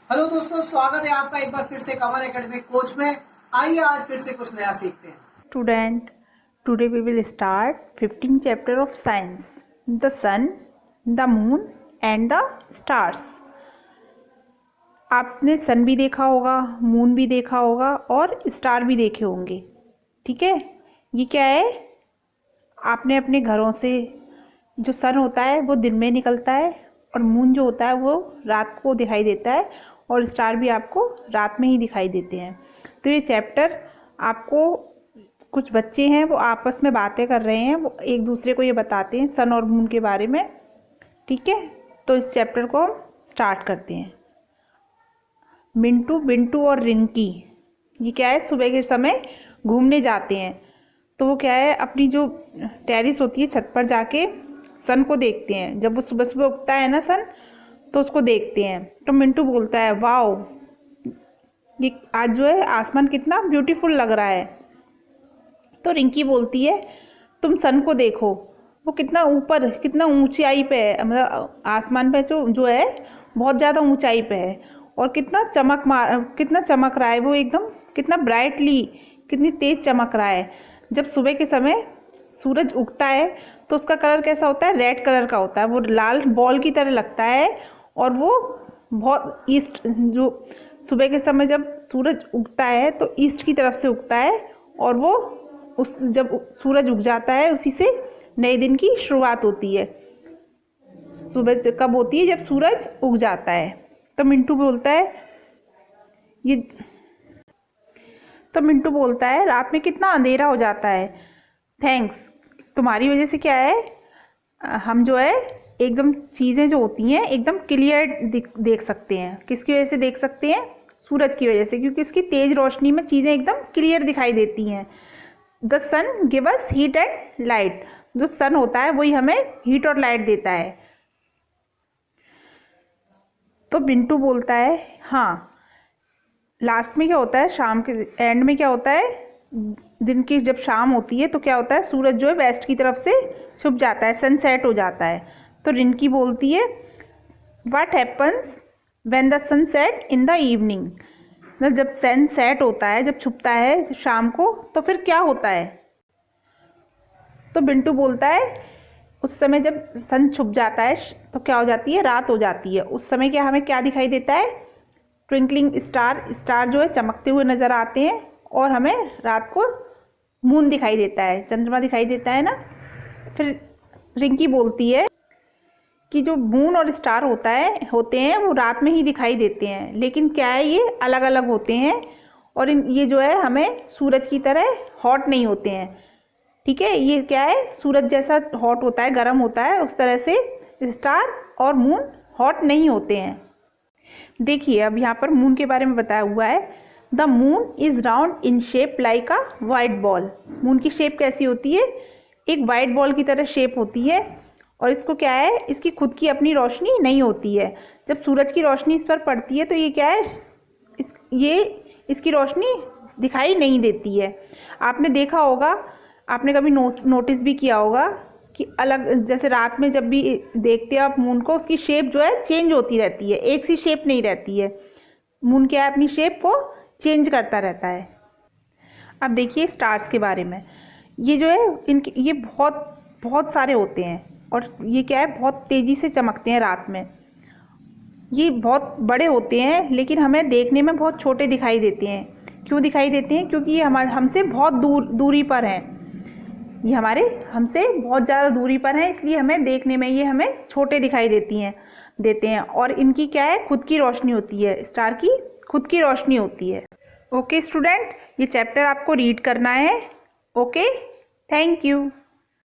Hello दोस्तों, स्वागत है आपका एक बार फिर से कमल एकेडमिक कोच में। आइए आज फिर से कुछ नया सीखते हैं। Student, today we will start 15th chapter of science, the sun, the moon and the stars. आपने सन भी देखा होगा, मून भी देखा होगा और स्टार भी देखे होंगे। ठीक है, ये क्या है? आपने अपने घरों से, जो सन होता है वो दिन में निकलता है और मून जो होता है वो रात को दिखाई देता है और स्टार भी आपको रात में ही दिखाई देते हैं। तो ये चैप्टर आपको, कुछ बच्चे हैं वो आपस में बातें कर रहे हैं, वो एक दूसरे को ये बताते हैं सन और मून के बारे में। ठीक है, तो इस चैप्टर को हम स्टार्ट करते हैं। मिंटू, बिंटू और रिंकी, ये क्या है? सुबह के समय घूमने जाते हैं। तो वो क्या है, अपनी जो टेरिस होती है छत पर जाके सन को देखते हैं। जब वो सुबह सुबह उगता है ना सन, तो उसको देखते हैं। तो मिंटू बोलता है, वाओ, ये आज जो है आसमान कितना ब्यूटीफुल लग रहा है। तो रिंकी बोलती है, तुम सन को देखो, वो कितना ऊपर, कितना ऊंचाई पे है, मतलब आसमान पे जो है बहुत ज़्यादा ऊंचाई पे है और कितना चमक रहा है वो, एकदम कितना ब्राइटली, कितनी तेज चमक रहा है। जब सुबह के समय सूरज उगता है तो उसका कलर कैसा होता है? रेड कलर का होता है। वो लाल बॉल की तरह लगता है और वो बहुत ईस्ट, जो सुबह के समय जब सूरज उगता है तो ईस्ट की तरफ से उगता है और वो जब सूरज उग जाता है उसी से नए दिन की शुरुआत होती है। सुबह कब होती है? जब सूरज उग जाता है। तो मिंटू बोलता है, रात में कितना अंधेरा हो जाता है। थैंक्स, तुम्हारी वजह से क्या है, हम जो है एकदम चीज़ें जो होती हैं एकदम क्लियर देख सकते हैं। किसकी वजह से देख सकते हैं? सूरज की वजह से, क्योंकि उसकी तेज रोशनी में चीज़ें एकदम क्लियर दिखाई देती हैं। The sun give us heat and light, जो सन होता है वही हमें हीट और लाइट देता है। तो बिंटू बोलता है, हाँ, लास्ट में क्या होता है, शाम के एंड में क्या होता है, दिन की जब शाम होती है तो क्या होता है, सूरज जो है वेस्ट की तरफ से छुप जाता है, सनसेट हो जाता है। तो रिंकी बोलती है, what happens when the sun set in the evening, मतलब जब सन सेट होता है, जब छुपता है शाम को, तो फिर क्या होता है? तो बिंटू बोलता है, उस समय जब सन छुप जाता है तो क्या हो जाती है? रात हो जाती है। उस समय क्या हमें क्या दिखाई देता है? ट्विंकलिंग स्टार जो है चमकते हुए नज़र आते हैं और हमें रात को मून दिखाई देता है, चंद्रमा दिखाई देता है ना। फिर रिंकी बोलती है कि जो मून और स्टार होते हैं वो रात में ही दिखाई देते हैं, लेकिन क्या है, ये अलग अलग होते हैं और ये जो है हमें सूरज की तरह हॉट नहीं होते हैं। ठीक है, ये क्या है, सूरज जैसा हॉट होता है, गर्म होता है, उस तरह से स्टार और मून हॉट नहीं होते हैं। देखिए, अब यहाँ पर मून के बारे में बताया हुआ है, the moon is round in shape like a white ball. Moon की शेप कैसी होती है? एक वाइट बॉल की तरह शेप होती है और इसको क्या है, इसकी खुद की अपनी रोशनी नहीं होती है। जब सूरज की रोशनी इस पर पड़ती है तो ये क्या है, इसकी रोशनी दिखाई नहीं देती है। आपने देखा होगा, आपने कभी नोटिस भी किया होगा कि अलग, जैसे रात में जब भी देखते हैं आप मून को, उसकी शेप जो है चेंज होती रहती है, एक सी शेप नहीं रहती है। मून क्या है, अपनी शेप को चेंज करता रहता है। अब देखिए स्टार्स के बारे में, ये जो है ये बहुत सारे होते हैं और ये क्या है, बहुत तेज़ी से चमकते हैं रात में। ये बहुत बड़े होते हैं लेकिन हमें देखने में बहुत छोटे दिखाई देते हैं। क्यों दिखाई देते हैं? क्योंकि ये हमसे बहुत दूरी पर हैं। ये हमसे बहुत ज़्यादा दूरी पर हैं, इसलिए हमें देखने में ये हमें छोटे दिखाई देते हैं। और इनकी क्या है, खुद की रोशनी होती है, स्टार की खुद की रोशनी होती है। ओके स्टूडेंट, ये चैप्टर आपको रीड करना है। Okay, thank you.